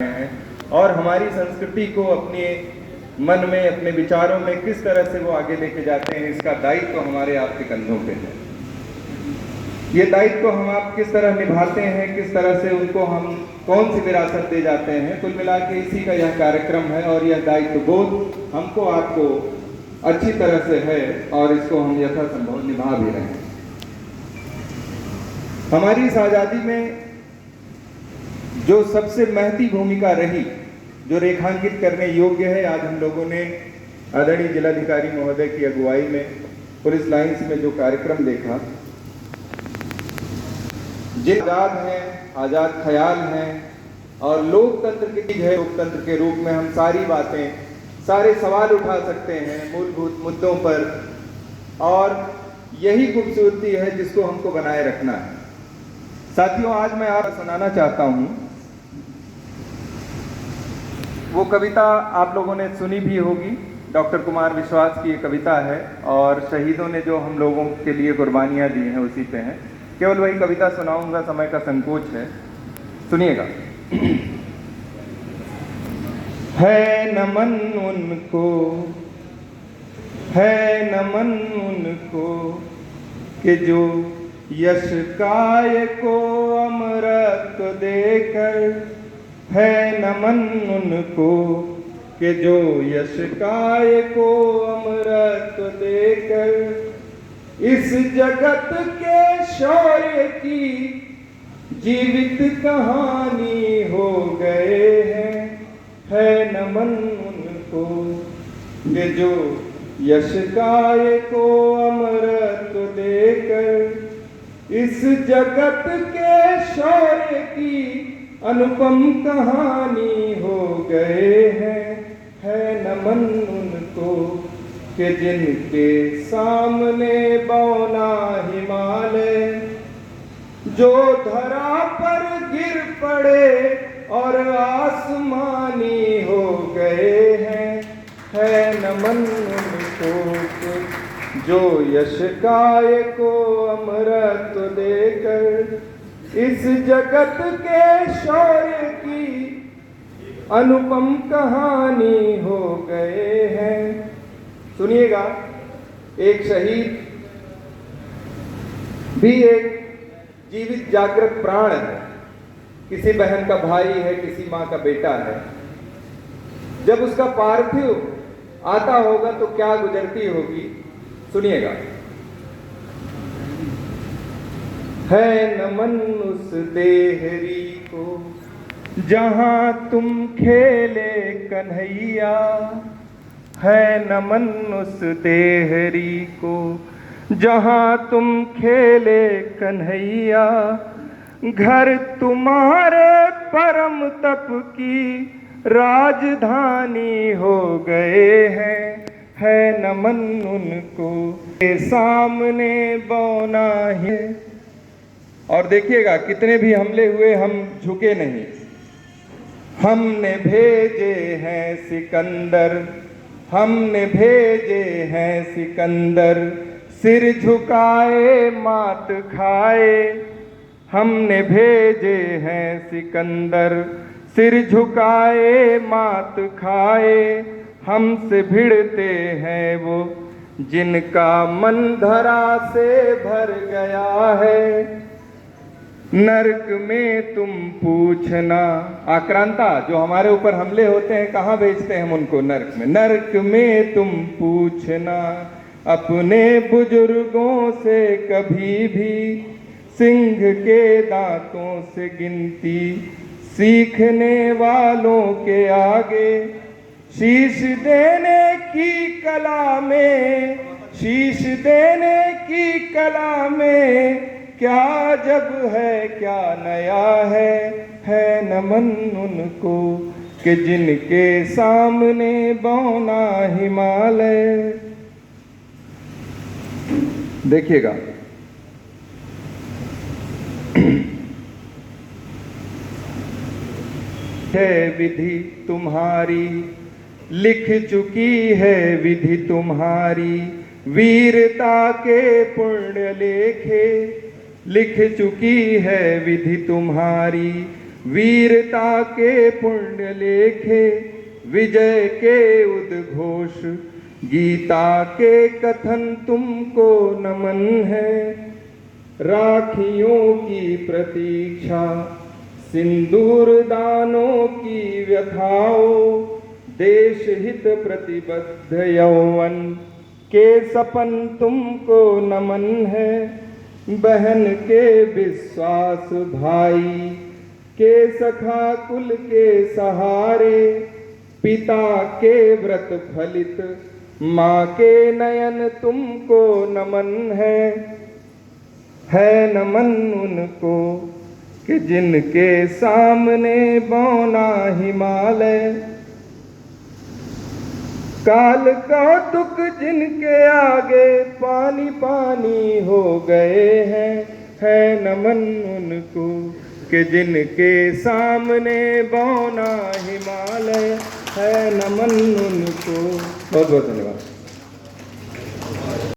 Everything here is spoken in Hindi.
हैं और हमारी संस्कृति को अपने मन में, अपने विचारों में किस तरह से वो आगे लेके जाते हैं, इसका दायित्व हमारे आपके कंधों पे है। ये दायित्व हम आप किस तरह निभाते हैं, किस तरह से उनको हम कौन सी विरासत दे जाते हैं, कुल मिला के इसी का यह कार्यक्रम है और यह दायित्व बोध हमको आपको अच्छी तरह से है और इसको हम यथासंभव निभा भी रहे हैं। हमारी इस आज़ादी में जो सबसे महती भूमिका रही, जो रेखांकित करने योग्य है, आज हम लोगों ने आदरणीय जिलाधिकारी महोदय की अगुवाई में पुलिस लाइंस में जो कार्यक्रम देखा, जिन आज़ाद हैं, आज़ाद ख्याल हैं और लोकतंत्र की चीज है, लोकतंत्र के रूप में हम सारी बातें, सारे सवाल उठा सकते हैं मूलभूत मुद्दों पर, और यही खूबसूरती है जिसको हमको बनाए रखना है। साथियों, आज मैं आपको सुनाना चाहता हूं, वो कविता आप लोगों ने सुनी भी होगी, डॉक्टर कुमार विश्वास की ये कविता है और शहीदों ने जो हम लोगों के लिए कुर्बानियां दी हैं उसी पे हैं। केवल वही कविता सुनाऊंगा, समय का संकोच है, सुनिएगा। है नमन उनको, है नमन उनको कि जो यश काय को अमृत देकर, है नमन उनको कि जो यश काय को अमृत देकर इस जगत के शौर्य की जीवित कहानी हो गए हैं। है नमन उनको कि जो यश काय को अमृत देकर इस जगत के शौर्य की अनुपम कहानी हो गए हैं। है नमन उनको कि जिनके सामने बौना हिमालय जो धरा पर गिर पड़े और आसमानी हो गए हैं। है नमन उनको जो यश काय को अमृत देकर इस जगत के शौर्य की अनुपम कहानी हो गए हैं। सुनिएगा, एक शहीद भी एक जीवित जागृत प्राण है, किसी बहन का भाई है, किसी मां का बेटा है। जब उसका पार्थिव आता होगा तो क्या गुजरती होगी, सुनिएगा। है नमन उस देहरी को जहां तुम खेले कन्हैया, है नमन उस देहरी को जहां तुम खेले कन्हैया। घर तुम्हारे परम तप की राजधानी हो गए हैं। है नमन उनको के सामने बौना है। और देखिएगा, कितने भी हमले हुए हम झुके नहीं। हमने भेजे हैं सिकंदर, हमने भेजे हैं सिकंदर, सिर झुकाए मात खाए। हमने भेजे हैं सिकंदर, सिर झुकाए मात खाए। हमसे भिड़ते हैं वो जिनका मन धरा से भर गया है। नरक में तुम पूछना, आक्रांता जो हमारे ऊपर हमले होते हैं, कहाँ भेजते हैं हम उनको? नरक में। नरक में तुम पूछना अपने बुजुर्गों से कभी भी, सिंह के दांतों से गिनती सीखने वालों के आगे। शीश देने की कला में, शीश देने की कला में क्या जब है क्या नया है। है नमन उनको कि जिनके सामने बौना हिमालय। देखिएगा, है विधि तुम्हारी, लिख चुकी है विधि तुम्हारी, वीरता के पुण्य लेखे। लिख चुकी है विधि तुम्हारी, वीरता के पुण्य लेखे, विजय के उद्घोष, गीता के कथन तुमको नमन है। राखियों की प्रतीक्षा, सिंदूर दानों की व्यथाओं, देश हित प्रतिबद्ध यौवन के सपन तुमको नमन है। बहन के विश्वास, भाई के सखा, कुल के सहारे, पिता के व्रत फलित, माँ के नयन तुमको नमन है नमन उनको कि जिनके सामने बौना हिमालय। काल कौतुक जिनके आगे पानी पानी हो गए हैं, है नमन उनको कि जिनके सामने बौना हिमालय, है नमन उनको। बहुत बहुत धन्यवाद।